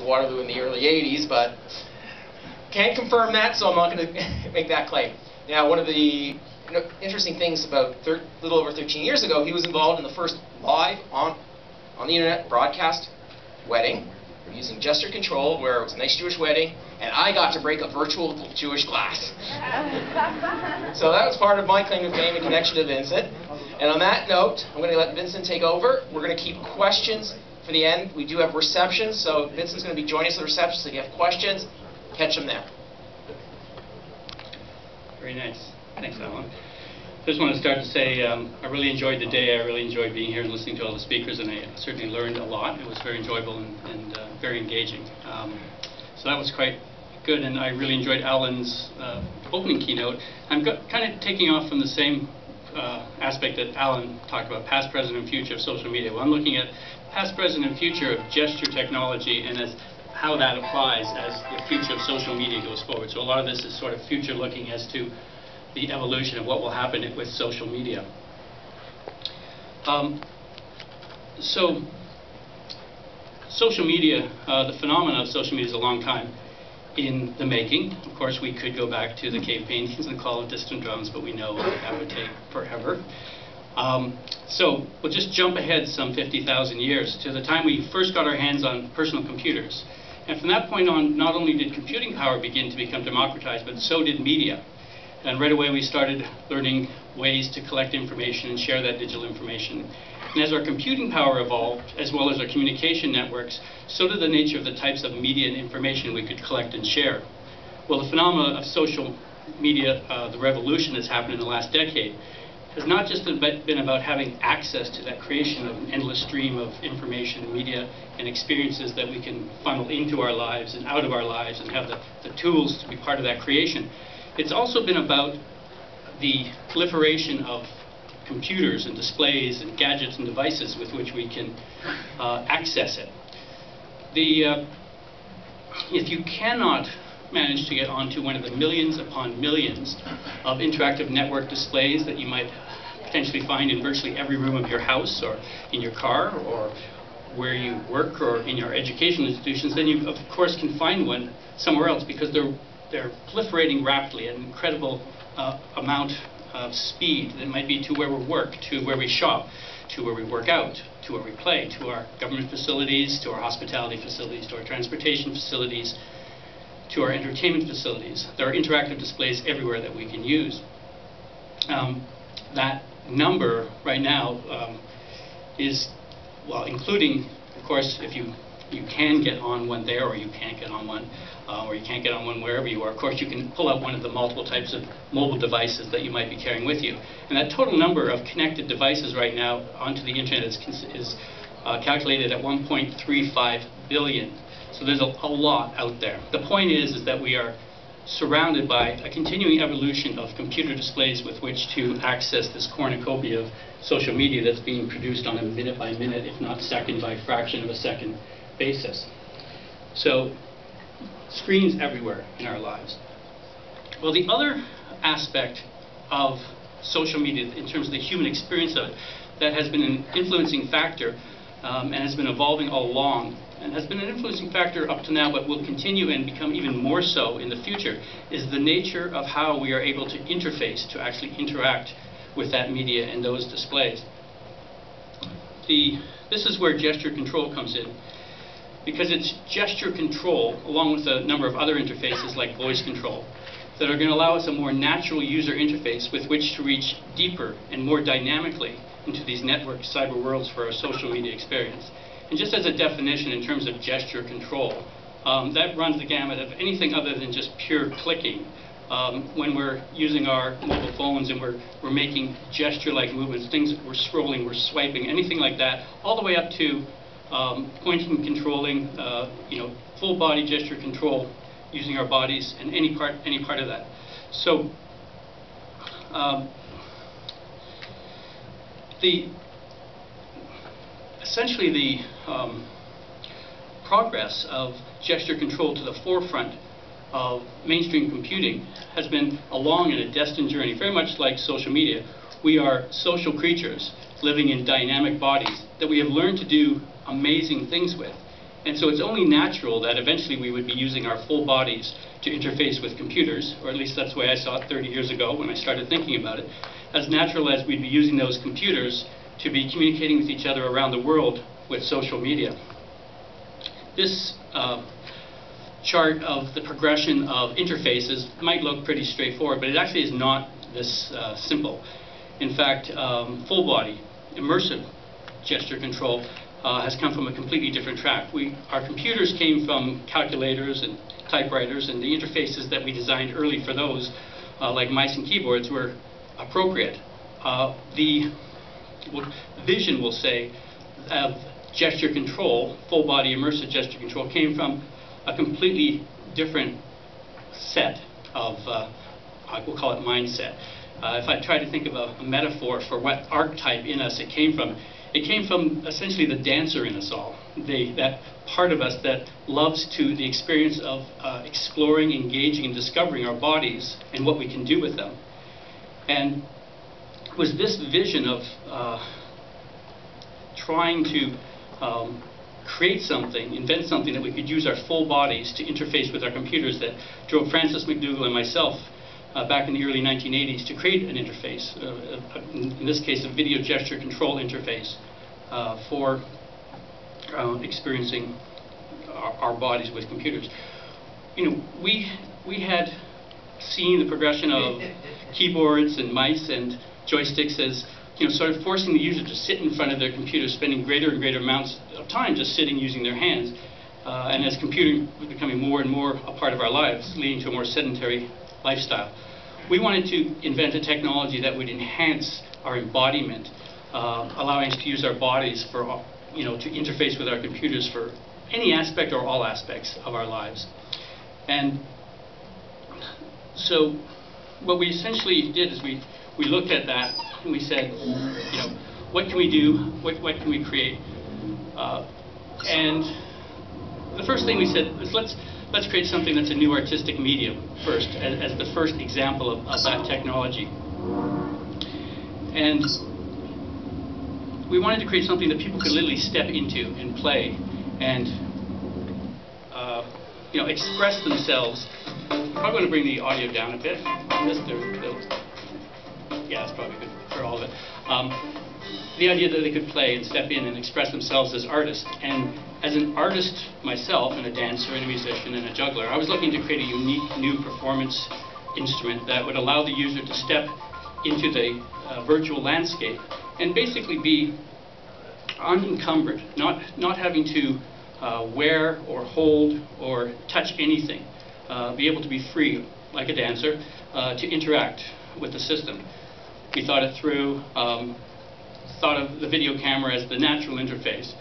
Waterloo in the early 80s, but can't confirm that, so I'm not going to make that claim. Now, one of the interesting things about a little over 13 years ago, he was involved in the first live on the internet broadcast wedding. We're using gesture control, where it was a nice Jewish wedding, and I got to break a virtual Jewish glass. So that was part of my claim to fame in connection to Vincent. And on that note, I'm going to let Vincent take over. We're going to keep questions for the end. We do have receptions, so Vincent's going to be joining us at the reception, so if you have questions, catch them there. Very nice. Thanks, Alan. Just want to start to say I really enjoyed the day. I really enjoyed being here and listening to all the speakers, and I certainly learned a lot. It was very enjoyable and very engaging. So that was quite good, and I really enjoyed Alan's opening keynote. I'm kind of taking off from the same aspect that Alan talked about, past, present, and future of social media. Well, I'm looking at past, present, and future of gesture technology and as how that applies as the future of social media goes forward. So a lot of this is sort of future looking as to the evolution of what will happen with social media. So social media, the phenomenon of social media is a long time in the making. Of course, we could go back to the cave paintings and call it distant drums, but we know that would take forever. So we'll just jump ahead some 50,000 years to the time we first got our hands on personal computers. And from that point on, not only did computing power begin to become democratized, but so did media. And right away we started learning ways to collect information and share that digital information. And as our computing power evolved, as well as our communication networks, so did the nature of the types of media and information we could collect and share. Well, the phenomena of social media, the revolution that's happened in the last decade, has not just been about having access to that creation of an endless stream of information, media, and experiences that we can funnel into our lives and out of our lives and have the tools to be part of that creation. It's also been about the proliferation of computers and displays and gadgets and devices with which we can access it. If you cannot manage to get onto one of the millions upon millions of interactive network displays that you might potentially find in virtually every room of your house or in your car or where you work or in your educational institutions, then you of course can find one somewhere else, because they're proliferating rapidly at an incredible amount of speed. That might be to where we work, to where we shop, to where we work out, to where we play, to our government facilities, to our hospitality facilities, to our transportation facilities, to our entertainment facilities. There are interactive displays everywhere that we can use. That number right now is, well, including, of course, if you can get on one there, or you can't get on one, or you can't get on one wherever you are. Of course, you can pull out one of the multiple types of mobile devices that you might be carrying with you. And that total number of connected devices right now onto the internet is calculated at 1.35 billion. So there's a lot out there. The point is that we are surrounded by a continuing evolution of computer displays with which to access this cornucopia of social media that's being produced on a minute by minute, if not second by fraction of a second basis. So screens everywhere in our lives. Well, the other aspect of social media in terms of the human experience of it that has been an influencing factor and has been evolving all along, and has been an influencing factor up to now, but will continue and become even more so in the future, is the nature of how we are able to interface, to actually interact with that media and those displays. This is where gesture control comes in, because it's gesture control, along with a number of other interfaces like voice control, that are going to allow us a more natural user interface with which to reach deeper and more dynamically into these network cyber worlds for our social media experience. And just as a definition in terms of gesture control, that runs the gamut of anything other than just pure clicking. When we're using our mobile phones and we're making gesture-like movements, things we're scrolling, we're swiping, anything like that, all the way up to pointing and controlling, full body gesture control using our bodies and any part of that. So essentially the progress of gesture control to the forefront of mainstream computing has been a long and a destined journey, very much like social media. We are social creatures living in dynamic bodies that we have learned to do amazing things with. And so it's only natural that eventually we would be using our full bodies to interface with computers, or at least that's the way I saw it 30 years ago when I started thinking about it, as natural as we'd be using those computers to be communicating with each other around the world with social media. This chart of the progression of interfaces might look pretty straightforward, but it actually is not this simple. In fact, full body, immersive gesture control has come from a completely different track. Our computers came from calculators and typewriters, and the interfaces that we designed early for those, like mice and keyboards, were appropriate. The vision, we'll say, of gesture control, full body immersive gesture control, came from a completely different set of, we'll call it mindset. If I try to think of a metaphor for what archetype in us it came from essentially the dancer in us all, that part of us that loves the experience of exploring, engaging, and discovering our bodies and what we can do with them. And it was this vision of trying to create something, invent something that we could use our full bodies to interface with our computers that drove Francis McDougall and myself back in the early 1980s to create an interface, in this case a video gesture control interface for experiencing our bodies with computers. You know, we had seen the progression of keyboards and mice and joysticks as, you know, sort of forcing the user to sit in front of their computer, spending greater and greater amounts of time just sitting using their hands. And as computing was becoming more and more a part of our lives, leading to a more sedentary lifestyle, we wanted to invent a technology that would enhance our embodiment, allowing us to use our bodies for, you know, to interface with our computers for any aspect or all aspects of our lives. And so what we essentially did is we looked at that and we said, you know, what can we do? What can we create? And the first thing we said is let's create something that's a new artistic medium first, as the first example of that technology. And we wanted to create something that people could literally step into and play and you know, express themselves. I'm probably going to bring the audio down a bit. Yeah, that's probably good for all of it. The idea that they could play and step in and express themselves as artists. And as an artist myself, and a dancer and a musician and a juggler, I was looking to create a unique new performance instrument that would allow the user to step into the virtual landscape and basically be unencumbered, not having to wear or hold or touch anything, be able to be free like a dancer to interact with the system. We thought it through, thought of the video camera as the natural interface.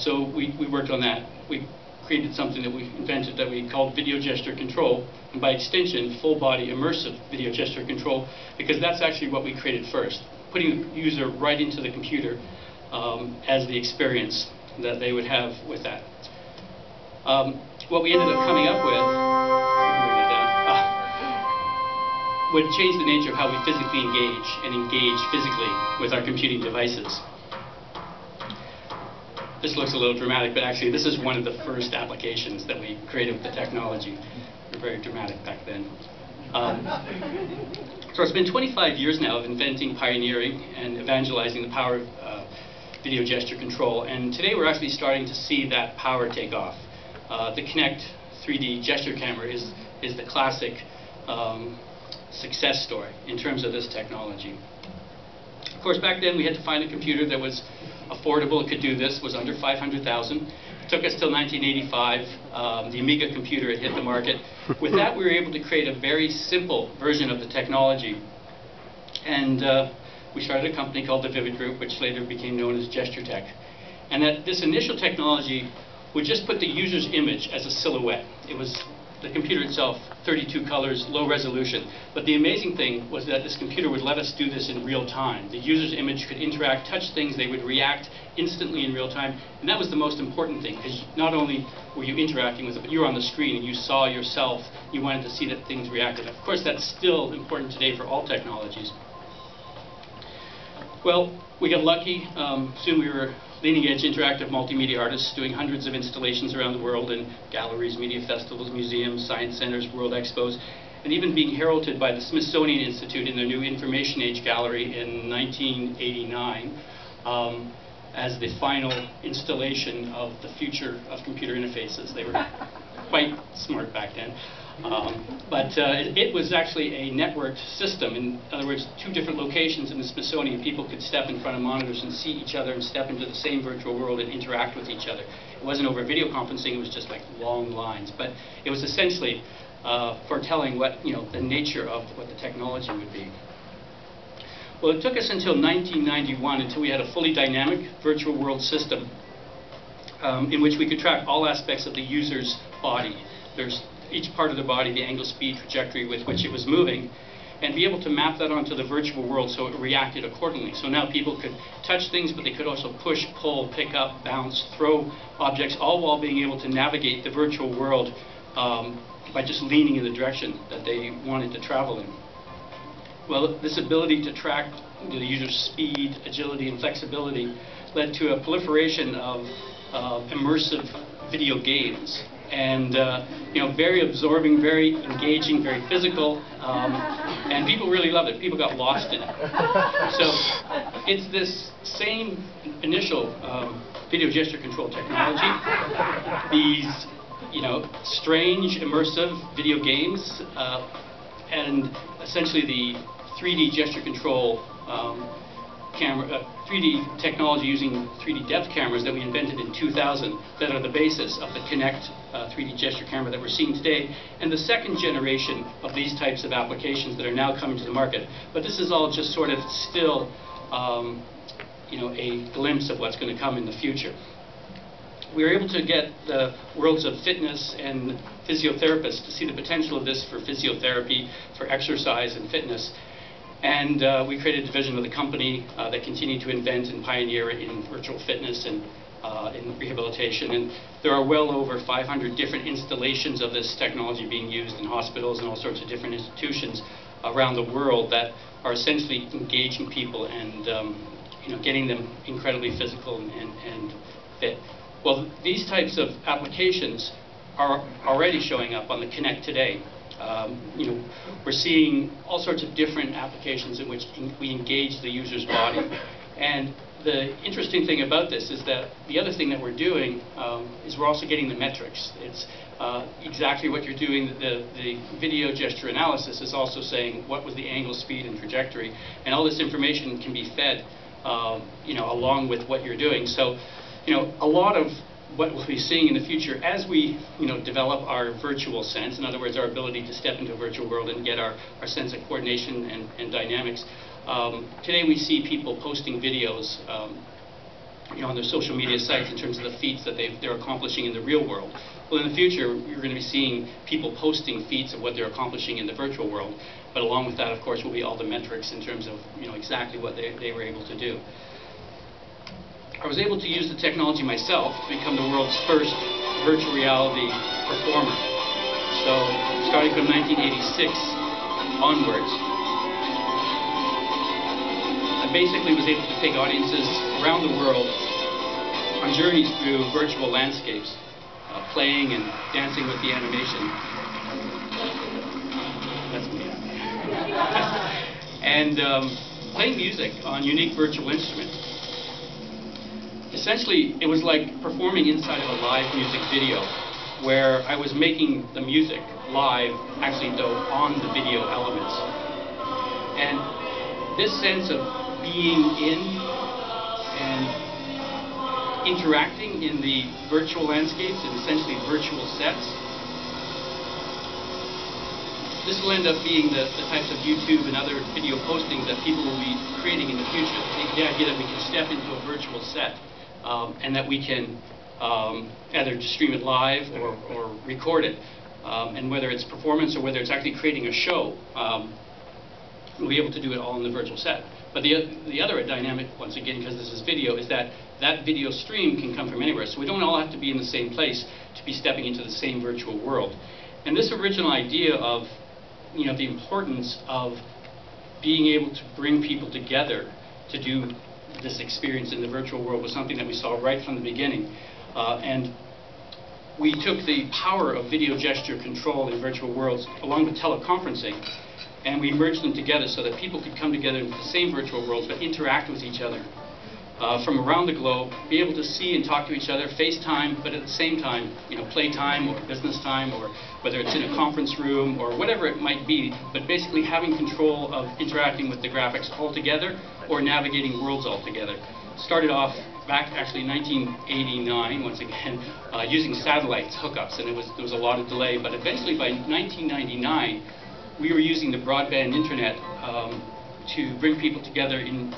So we worked on that. We created something that we invented that we called video gesture control, and by extension, full body immersive video gesture control, because that's actually what we created first, putting the user right into the computer as the experience that they would have with that. What we ended up coming up with would change the nature of how we physically engage and engage physically with our computing devices. This looks a little dramatic, but actually this is one of the first applications that we created with the technology. We were very dramatic back then. So it's been 25 years now of inventing, pioneering, and evangelizing the power of video gesture control, and today we're actually starting to see that power take off. The Kinect 3D gesture camera is the classic success story in terms of this technology. Of course, back then we had to find a computer that was affordable, it could do this, was under $500,000. It took us till 1985. The Amiga computer had hit the market. With that, we were able to create a very simple version of the technology. And we started a company called the Vivid Group, which later became known as Gesture Tech. And that this initial technology would just put the user's image as a silhouette. It was the computer itself, 32 colors, low resolution. But the amazing thing was that this computer would let us do this in real time. The user's image could interact, touch things, they would react instantly in real time. And that was the most important thing, because not only were you interacting with it, but you were on the screen and you saw yourself, you wanted to see that things reacted. Of course, that's still important today for all technologies. Well, we got lucky. Soon we were leading-edge interactive multimedia artists doing hundreds of installations around the world in galleries, media festivals, museums, science centers, world expos, and even being heralded by the Smithsonian Institute in their new Information Age Gallery in 1989 as the final installation of the future of computer interfaces. They were quite smart back then. But it was actually a networked system. In other words, two different locations in the Smithsonian, people could step in front of monitors and see each other and step into the same virtual world and interact with each other. It wasn't over video conferencing, it was just like long lines. But it was essentially foretelling what, the nature of what the technology would be. Well, it took us until 1991 until we had a fully dynamic virtual world system in which we could track all aspects of the user's body. There's each part of the body, the angle, speed, trajectory with which it was moving, and be able to map that onto the virtual world so it reacted accordingly. So now people could touch things, but they could also push, pull, pick up, bounce, throw objects, all while being able to navigate the virtual world by just leaning in the direction that they wanted to travel in. Well, this ability to track the user's speed, agility, and flexibility led to a proliferation of immersive video games. And very absorbing, very engaging, very physical, and people really loved it. People got lost in it. So it's this same initial video gesture control technology, these strange, immersive video games, and essentially the 3D gesture control 3D technology using 3D depth cameras that we invented in 2000 that are the basis of the Kinect 3D gesture camera that we're seeing today, and the second generation of these types of applications that are now coming to the market. But this is all just sort of still a glimpse of what's going to come in the future. We were able to get the worlds of fitness and physiotherapists to see the potential of this for physiotherapy, for exercise and fitness. And we created a division of the company that continued to invent and pioneer in virtual fitness and in rehabilitation. And there are well over 500 different installations of this technology being used in hospitals and all sorts of different institutions around the world that are essentially engaging people and getting them incredibly physical and fit. Well, these types of applications are already showing up on the Kinect today. We're seeing all sorts of different applications in which we engage the user's body. And the interesting thing about this is that the other thing that we're doing is we're also getting the metrics. It's exactly what you're doing. The video gesture analysis is also saying what was the angle, speed, and trajectory. And all this information can be fed along with what you're doing. So, a lot of what we'll be seeing in the future as we develop our virtual sense, in other words, our ability to step into a virtual world and get our sense of coordination and dynamics. Today we see people posting videos on their social media sites in terms of the feats that they're accomplishing in the real world. Well, in the future, you're going to be seeing people posting feats of what they're accomplishing in the virtual world. But along with that, of course, will be all the metrics in terms of exactly what they were able to do. I was able to use the technology myself to become the world's first virtual reality performer. So, starting from 1986 onwards, I basically was able to take audiences around the world on journeys through virtual landscapes, playing and dancing with the animation. That's me. And playing music on unique virtual instruments. Essentially, it was like performing inside of a live music video where I was making the music live, actually though, on the video elements. And this sense of being in and interacting in the virtual landscapes and essentially virtual sets, this will end up being the types of YouTube and other video postings that people will be creating in the future. The idea that we can step into a virtual set and that we can either stream it live or record it. And whether it's performance or whether it's actually creating a show, we'll be able to do it all in the virtual set. But the other dynamic, once again, because this is video, is that that video stream can come from anywhere. So we don't all have to be in the same place to be stepping into the same virtual world. And this original idea of the importance of being able to bring people together to do this experience in the virtual world was something that we saw right from the beginning. And we took the power of video gesture control in virtual worlds along with teleconferencing, and we merged them together so that people could come together in the same virtual worlds but interact with each other from around the globe, be able to see and talk to each other, FaceTime, but at the same time, playtime or business time, or whether it's in a conference room or whatever it might be, but basically having control of interacting with the graphics all together or navigating worlds all together. Started off back actually in 1989, once again, using satellite hookups, and there was a lot of delay, but eventually by 1999, we were using the broadband internet to bring people together in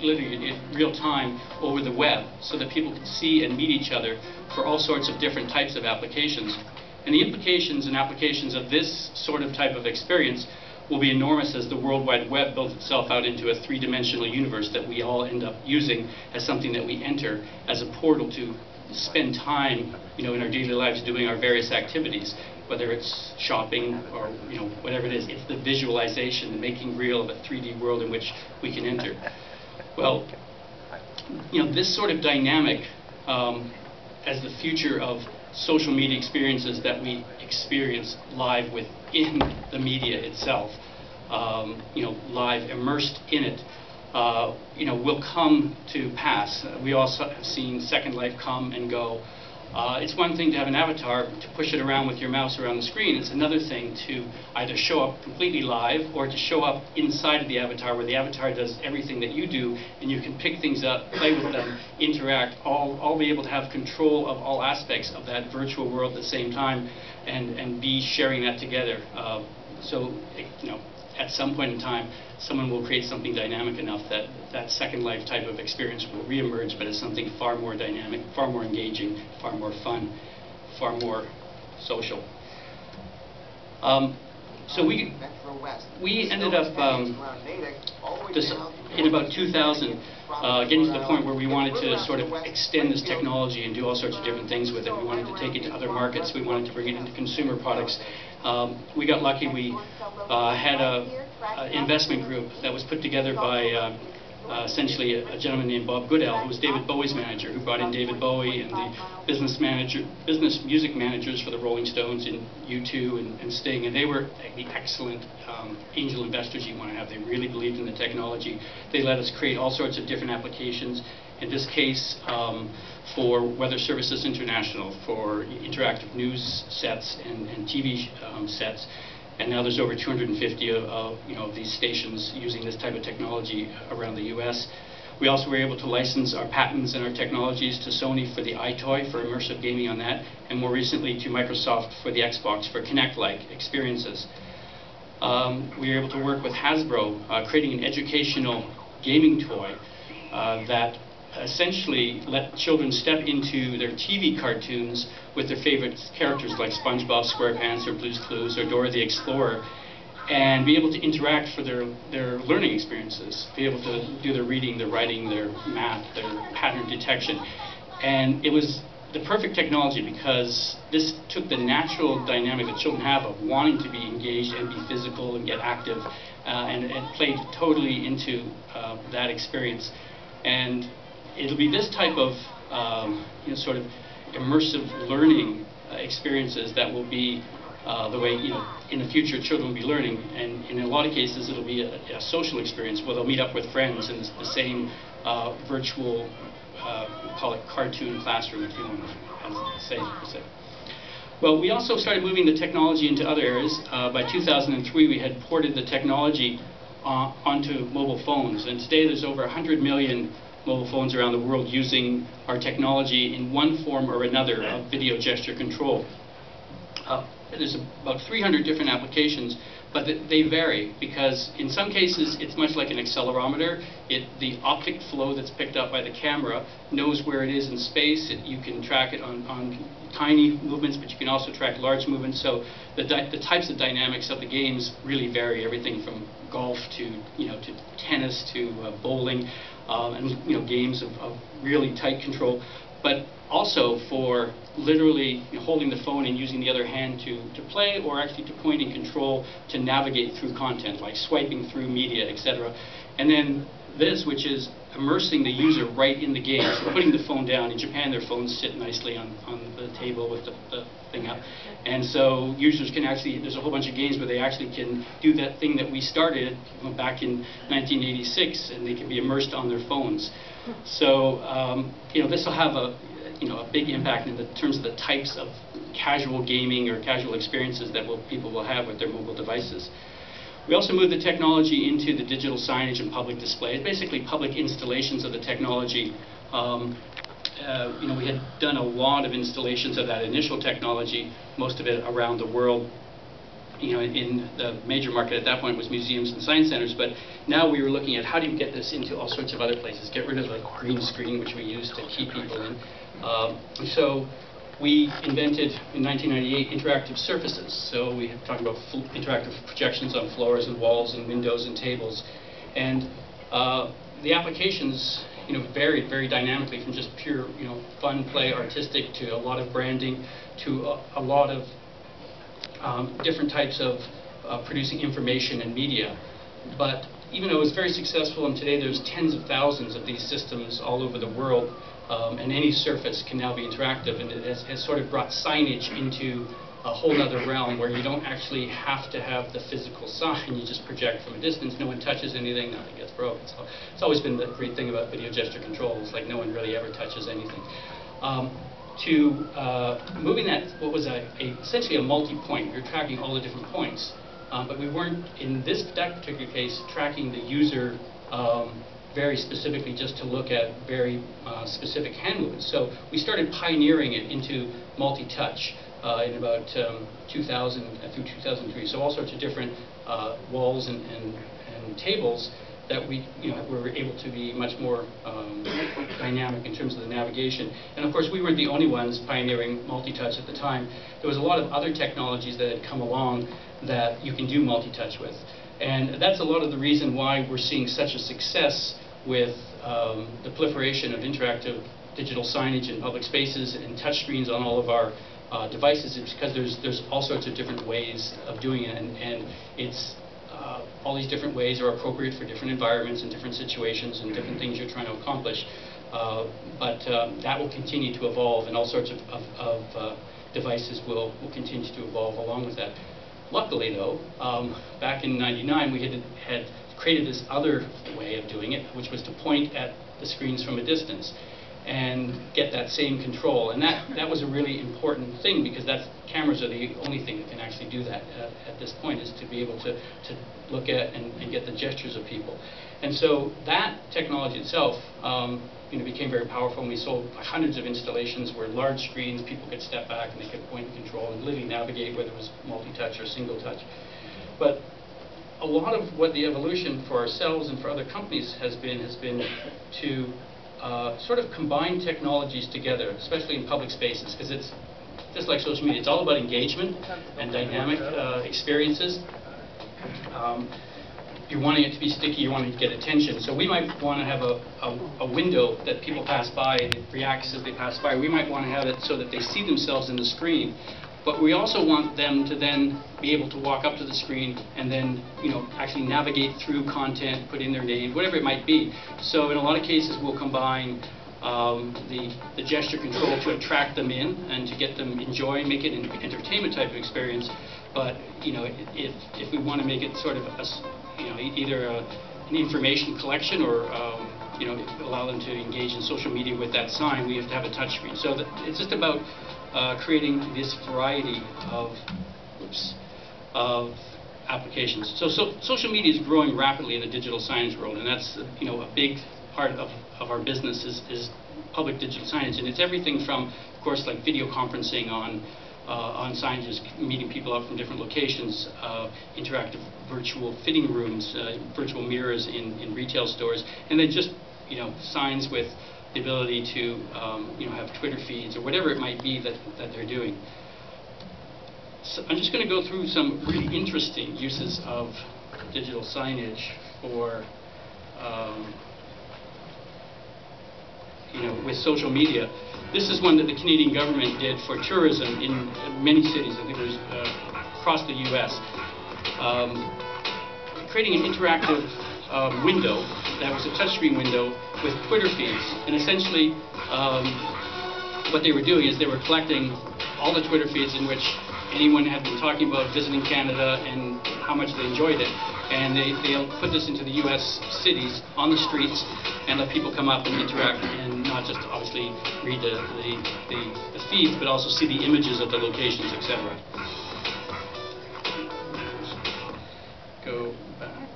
literally in real time over the web so that people could see and meet each other for all sorts of different types of applications. And the implications and applications of this sort of type of experience will be enormous as the World Wide Web builds itself out into a three-dimensional universe that we all end up using as something that we enter as a portal to spend time, in our daily lives doing our various activities, whether it's shopping or, whatever it is. It's the visualization, the making real of a 3D world in which we can enter. Well, this sort of dynamic as the future of social media experiences that we experience live within the media itself, live immersed in it, will come to pass. We also have seen Second Life come and go. It's one thing to have an avatar, to push it around with your mouse around the screen. It's another thing to either show up completely live or to show up inside of the avatar, where the avatar does everything that you do, and you can pick things up, play with them, interact, all be able to have control of all aspects of that virtual world at the same time, and be sharing that together. At some point in time, someone will create something dynamic enough that that Second Life type of experience will reemerge, but as something far more dynamic, far more engaging, far more fun, far more social. So we ended up in about 2000 getting to the point where we wanted to sort of extend this technology and do all sorts of different things with it. We wanted to take it to other markets. We wanted to bring it into consumer products. We got lucky. We had an investment group that was put together by essentially a gentleman named Bob Goodell, who was David Bowie's manager, who brought in David Bowie and the business music managers for the Rolling Stones and U2 and Sting, and they were the excellent angel investors you want to have. They really believed in the technology. They let us create all sorts of different applications. In this case, for Weather Services International, for interactive news sets and TV sets. And now there's over 250 of these stations using this type of technology around the U.S. We also were able to license our patents and our technologies to Sony for the iToy, for immersive gaming on that, and more recently to Microsoft for the Xbox for Kinect-like experiences. We were able to work with Hasbro, creating an educational gaming toy that essentially let children step into their TV cartoons with their favorite characters like SpongeBob SquarePants or Blue's Clues or Dora the Explorer, and be able to interact for their learning experiences, be able to do their reading, their writing, their math, their pattern detection. And it was the perfect technology because this took the natural dynamic that children have of wanting to be engaged and be physical and get active, and it played totally into that experience. And it'll be this type of sort of immersive learning experiences that will be the way in the future children will be learning, and in a lot of cases it'll be a social experience where they'll meet up with friends in the same virtual, call it cartoon classroom, if you want to say per se. Well, we also started moving the technology into other areas. By 2003 we had ported the technology onto mobile phones, and today there's over 100 million mobile phones around the world using our technology in one form or another of video gesture control. There's about 300 different applications, but they vary because in some cases it's much like an accelerometer. The optic flow that's picked up by the camera knows where it is in space. You can track it on tiny movements, but you can also track large movements. So the types of dynamics of the games really vary. Everything from golf to to tennis to bowling, and games of really tight control. But also for literally holding the phone and using the other hand to play, or actually to point and control to navigate through content, like swiping through media, etc. And then this, which is immersing the user right in the game. So putting the phone down. In Japan, their phones sit nicely on the table with the thing up. And so users can actually, there's a whole bunch of games where they actually can do that thing that we started back in 1986, and they can be immersed on their phones. So, this will have a big impact in terms of the types of casual gaming or casual experiences that people will have with their mobile devices. We also moved the technology into the digital signage and public displays, basically public installations of the technology. We had done a lot of installations of that initial technology, most of it around the world. In the major market at that point was museums and science centers, but now we were looking at how do you get this into all sorts of other places, get rid of the green screen which we used to keep people in. So we invented, in 1998, interactive surfaces. So we talked about interactive projections on floors and walls and windows and tables. And the applications varied very dynamically from just pure fun, play, artistic, to a lot of branding, to a lot of different types of producing information and media. But even though it was very successful, and today there's tens of thousands of these systems all over the world, and any surface can now be interactive, and it has sort of brought signage into a whole other realm where you don't actually have to have the physical sign. You just project from a distance, no one touches anything, nothing gets broken. So it's always been the great thing about video gesture control, is like no one really ever touches anything. Moving that, what was essentially a multi-point, you're tracking all the different points, but we weren't, in that particular case, tracking the user very specifically just to look at very specific hand movements. So we started pioneering it into multi-touch in about 2000 through 2003. So all sorts of different walls and tables that we were able to be much more dynamic in terms of the navigation. And of course, we weren't the only ones pioneering multi-touch at the time. There was a lot of other technologies that had come along that you can do multi-touch with. And that's a lot of the reason why we're seeing such a success with the proliferation of interactive digital signage in public spaces and touch screens on all of our devices. It's because there's all sorts of different ways of doing it, and it's all these different ways are appropriate for different environments and different situations and different things you're trying to accomplish. But that will continue to evolve, and all sorts of devices will continue to evolve along with that. Luckily, though, back in '99, we had created this other way of doing it, which was to point at the screens from a distance and get that same control. And that was a really important thing, because cameras are the only thing that can actually do that at this point, is to be able to look at and get the gestures of people. And so that technology itself became very powerful, and we sold hundreds of installations where large screens, people could step back and they could point and control and literally navigate, whether it was multi-touch or single touch. But a lot of what the evolution for ourselves and for other companies has been to sort of combine technologies together, especially in public spaces, because it's just like social media. It's all about engagement and dynamic experiences. You're wanting it to be sticky, you're wanting to get attention. So we might want to have a window that people pass by and it reacts as they pass by. We might want to have it so that they see themselves in the screen. But we also want them to then be able to walk up to the screen and then, actually navigate through content, put in their name, whatever it might be. So in a lot of cases, we'll combine the gesture control to attract them in and to get them enjoying, make it an entertainment type of experience. But if we want to make it sort of either an information collection or allow them to engage in social media with that sign, we have to have a touch screen. So it's just about creating this variety of applications. So social media is growing rapidly in the digital signage world, and that's a big part of our business is public digital signage, and it's everything from, of course, like video conferencing on signages, meeting people up from different locations, interactive virtual fitting rooms, virtual mirrors in retail stores, and then just signs with the ability to have Twitter feeds or whatever it might be that they're doing. So I'm just going to go through some really interesting uses of digital signage for with social media. This is one that the Canadian government did for tourism in many cities. I think it was across the U.S. Creating an interactive window that was a touchscreen window with Twitter feeds. And essentially, what they were doing is they were collecting all the Twitter feeds in which anyone had been talking about visiting Canada and how much they enjoyed it. And they'll put this into the U.S. cities on the streets and let people come up and interact and not just obviously read the feeds, but also see the images of the locations, etc. Go back.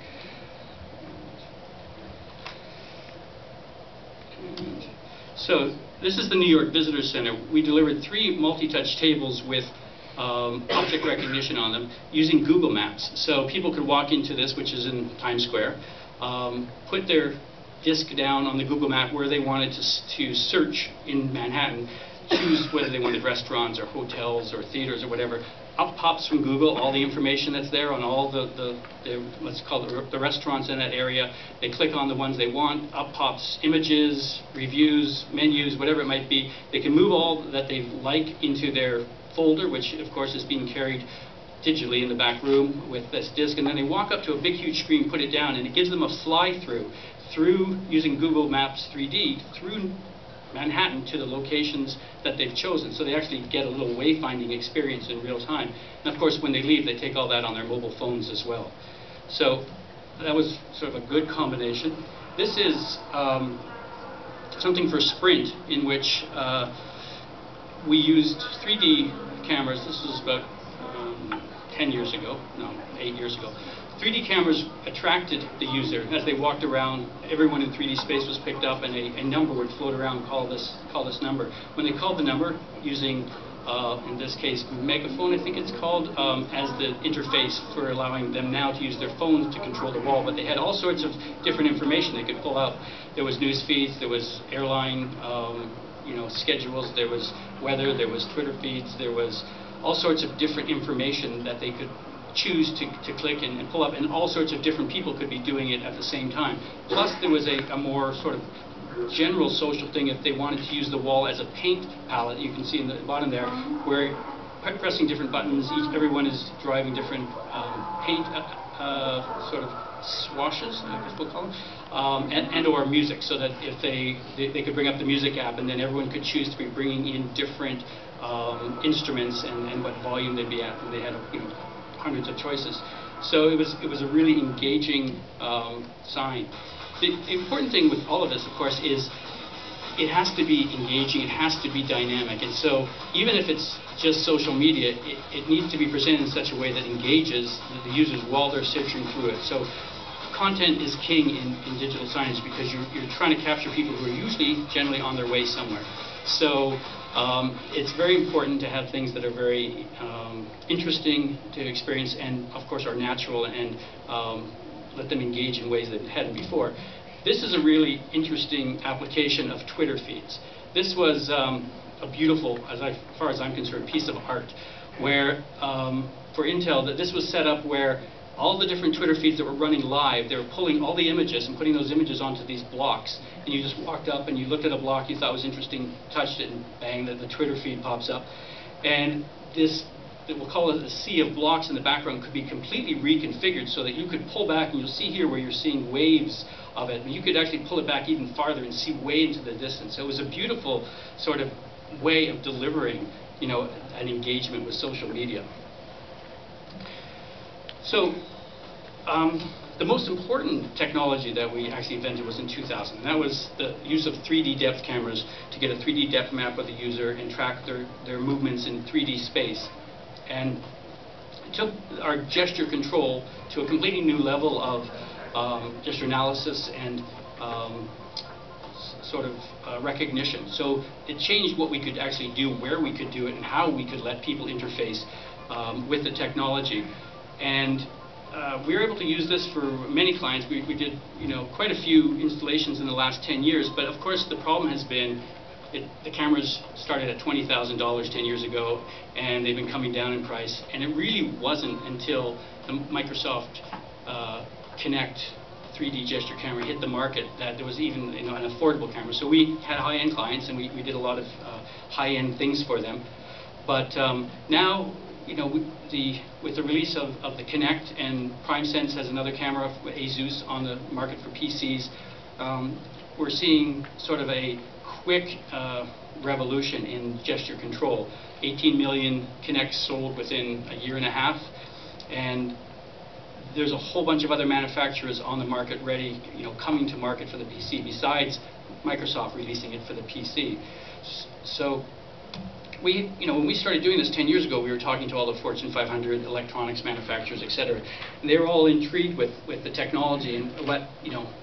So this is the New York Visitor Center. We delivered 3 multi-touch tables with object recognition on them using Google Maps. So people could walk into this, which is in Times Square, put their disk down on the Google map where they wanted to search in Manhattan, choose whether they wanted restaurants or hotels or theaters or whatever. Up pops from Google all the information that's there on all the let's call it the restaurants in that area. They click on the ones they want. Up pops images, reviews, menus, whatever it might be. They can move all that they like into their folder, which of course is being carried digitally in the back room with this disk, and then they walk up to a big huge screen, put it down, and it gives them a fly-through through using Google Maps 3D through Manhattan to the locations that they've chosen. So they actually get a little wayfinding experience in real time. And of course, when they leave, they take all that on their mobile phones as well. So that was sort of a good combination. This is something for Sprint, in which we used 3D cameras. This was about 10 years ago, no, 8 years ago. 3D cameras attracted the user. As they walked around, everyone in 3D space was picked up, and a number would float around and call this number. When they called the number using, in this case, Megaphone, I think it's called, as the interface for allowing them now to use their phones to control the wall. But they had all sorts of different information they could pull out. There was news feeds, there was airline schedules, there was weather, there was Twitter feeds, there was all sorts of different information that they could choose to click and pull up, and all sorts of different people could be doing it at the same time. Plus there was a more sort of general social thing if they wanted to use the wall as a paint palette. You can see in the bottom there where pressing different buttons, everyone is driving different paint sort of swashes, I guess we'll call them, and or music, so that if they could bring up the music app, and then everyone could choose to be bringing in different instruments and what volume they'd be at, and they had hundreds of choices. So it was a really engaging sign. The important thing with all of this, of course, is it has to be engaging, it has to be dynamic, and so even if it's just social media, it needs to be presented in such a way that engages the users while they're searching through it. So content is king in digital signage, because you're trying to capture people who are usually generally on their way somewhere. So it's very important to have things that are very interesting to experience, and of course are natural, and let them engage in ways that they hadn't before. This is a really interesting application of Twitter feeds. This was a beautiful, as far as I'm concerned, piece of art, where for Intel, that this was set up where all the different Twitter feeds that were running live, they were pulling all the images and putting those images onto these blocks. And you just walked up and you looked at a block you thought was interesting, touched it, and bang, the Twitter feed pops up. And this, we'll call it a sea of blocks in the background, could be completely reconfigured so that you could pull back, and you'll see here where you're seeing waves of it, and you could actually pull it back even farther and see way into the distance. So it was a beautiful sort of way of delivering, an engagement with social media. So the most important technology that we actually invented was in 2000, and that was the use of 3D depth cameras to get a 3D depth map of the user and track their movements in 3D space. And it took our gesture control to a completely new level of gesture analysis and sort of recognition. So it changed what we could actually do, where we could do it, and how we could let people interface with the technology. And we were able to use this for many clients. We did quite a few installations in the last 10 years, but of course the problem has been the cameras started at $20,000 10 years ago, and they've been coming down in price, and it really wasn't until the Microsoft Kinect 3D gesture camera hit the market that there was even an affordable camera. So we had high-end clients, and we did a lot of high-end things for them. But now with the release of the Kinect, and PrimeSense has another camera, Asus, on the market for PCs, we're seeing sort of a quick revolution in gesture control. 18 million Kinects sold within a year and a half, and there's a whole bunch of other manufacturers on the market ready, coming to market for the PC, besides Microsoft releasing it for the PC. So when we started doing this 10 years ago, we were talking to all the Fortune 500 electronics manufacturers, etc. And they were all intrigued with the technology and what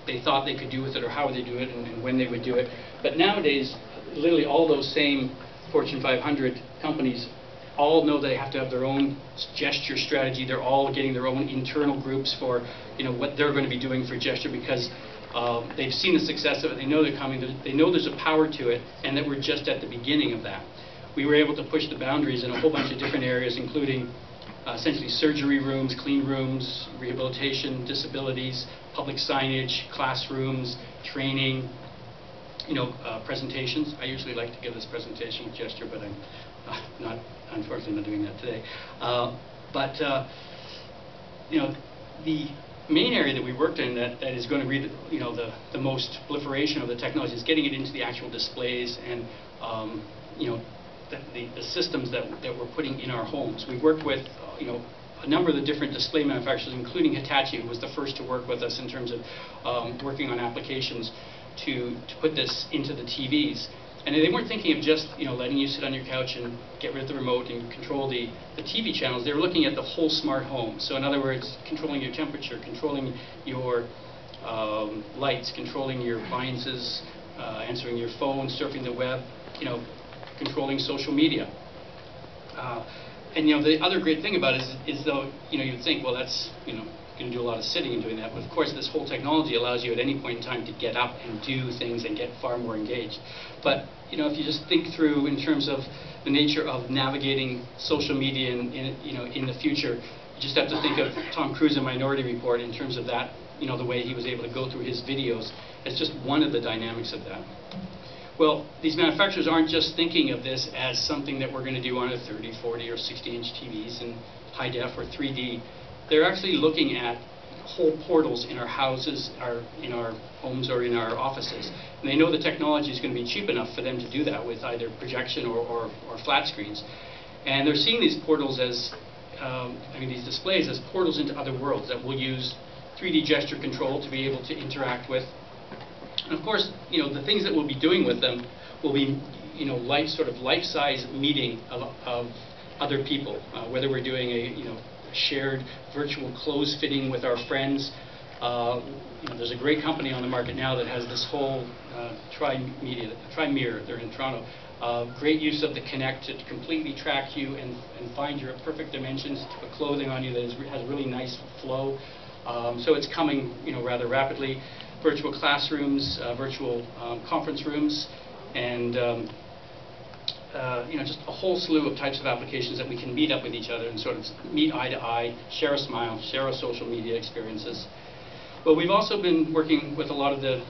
they thought they could do with it, or how they do it, and when they would do it. But nowadays, literally all those same Fortune 500 companies all know they have to have their own gesture strategy. They're all getting their own internal groups for what they're going to be doing for gesture, because they've seen the success of it. They know they're coming. They know there's a power to it, and that we're just at the beginning of that. We were able to push the boundaries in a whole bunch of different areas, including essentially surgery rooms, clean rooms, rehabilitation, disabilities, public signage, classrooms, training, presentations. I usually like to give this presentation with gesture, but I'm unfortunately not doing that today. The main area that we worked in that is going to be the most proliferation of the technology is getting it into the actual displays and the systems that we're putting in our homes. We worked with a number of the different display manufacturers, including Hitachi, who was the first to work with us in terms of working on applications to put this into the TVs. And they weren't thinking of just letting you sit on your couch and get rid of the remote and control the TV channels. They were looking at the whole smart home. So in other words, controlling your temperature, controlling your lights, controlling your appliances, answering your phone, surfing the web, controlling social media. And the other great thing about it is though you'd think, well, that's going to do a lot of sitting and doing that, but of course this whole technology allows you at any point in time to get up and do things and get far more engaged. But if you just think through in terms of the nature of navigating social media in the future, you just have to think of Tom Cruise in Minority Report in terms of that, the way he was able to go through his videos as just one of the dynamics of that. Well, these manufacturers aren't just thinking of this as something that we're going to do on a 30, 40, or 60-inch TVs in high def or 3D. They're actually looking at whole portals in our houses, in our homes, or in our offices. And they know the technology is going to be cheap enough for them to do that with either projection or flat screens. And they're seeing these portals as, these displays as portals into other worlds that will use 3D gesture control to be able to interact with. And of course, the things that we'll be doing with them will be, life-size meeting of other people, whether we're doing a, shared virtual clothes fitting with our friends. There's a great company on the market now that has this whole Tri-Mirror, they're in Toronto. Great use of the Kinect to completely track you and find your perfect dimensions, to put clothing on you that has really nice flow. So it's coming rather rapidly. Virtual classrooms, virtual conference rooms, and just a whole slew of types of applications that we can meet up with each other and sort of meet eye to eye, share a smile, share our social media experiences. But we've also been working with a lot of the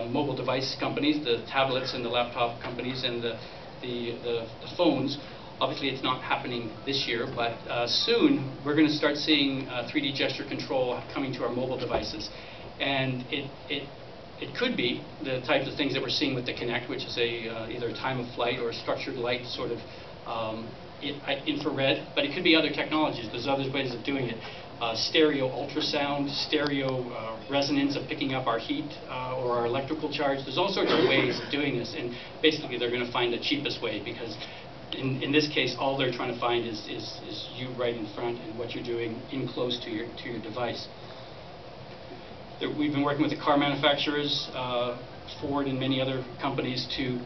mobile device companies, the tablets and the laptop companies, and the phones. Obviously, it's not happening this year, but soon we're going to start seeing 3D gesture control coming to our mobile devices. And it could be the types of things that we're seeing with the Kinect, which is either a time of flight or a structured light sort of infrared, but it could be other technologies. There's other ways of doing it. Stereo ultrasound, stereo resonance of picking up our heat or our electrical charge. There's all sorts of ways of doing this, and basically they're going to find the cheapest way, because in this case all they're trying to find is you right in front and what you're doing in close to your device. We've been working with the car manufacturers, Ford and many other companies, to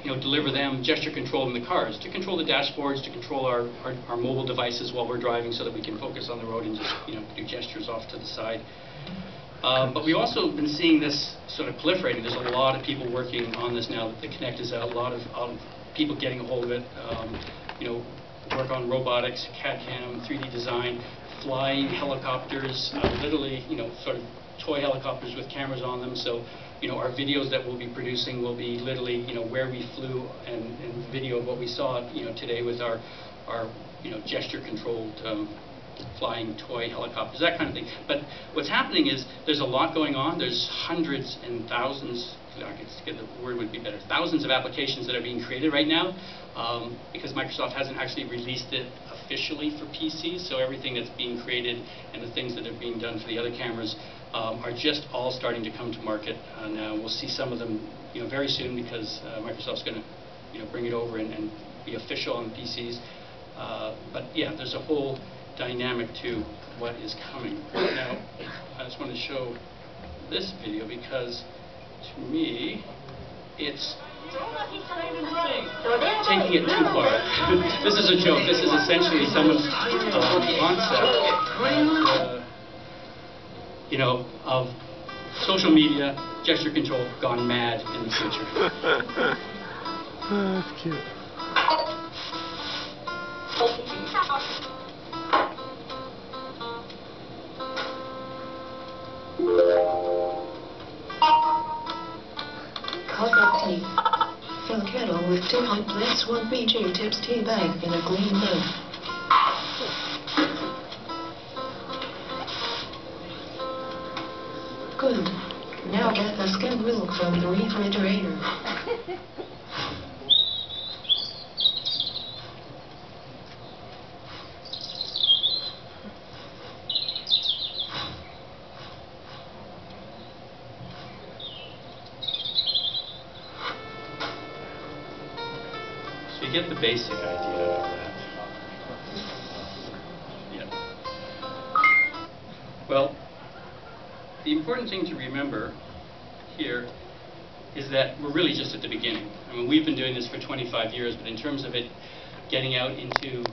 deliver them gesture control in the cars, to control the dashboards, to control our mobile devices while we're driving, so that we can focus on the road and just do gestures off to the side. But we've also been seeing this sort of proliferating. There's a lot of people working on this now that the Kinect is out. A lot of people getting a hold of it. Work on robotics, CAD/CAM, 3D design, flying helicopters, literally, sort of toy helicopters with cameras on them. So, our videos that we'll be producing will be literally, where we flew and video of what we saw, today with our gesture-controlled flying toy helicopters, that kind of thing. But what's happening is there's a lot going on. There's hundreds and thousands, I guess the word would be better, thousands of applications that are being created right now because Microsoft hasn't actually released it officially for PCs, so everything that's being created and the things that are being done for the other cameras are just all starting to come to market now. We'll see some of them very soon because Microsoft's going to bring it over and be official on PCs. But yeah, there's a whole dynamic to what is coming. Now, I just want to show this video because, to me, it's taking it too far. This is a joke. This is essentially someone's concept, of social media, gesture control gone mad in the future. That's cute. Cup of tea. Fill kettle with 2 hot plates, 1 PJ Tips tea bag in a green mug. Good. Now get the skim milk from the refrigerator. So you get the basic idea of that. Yeah. Well, the important thing to remember here is that we're really just at the beginning. I mean, we've been doing this for 25 years, but in terms of it getting out into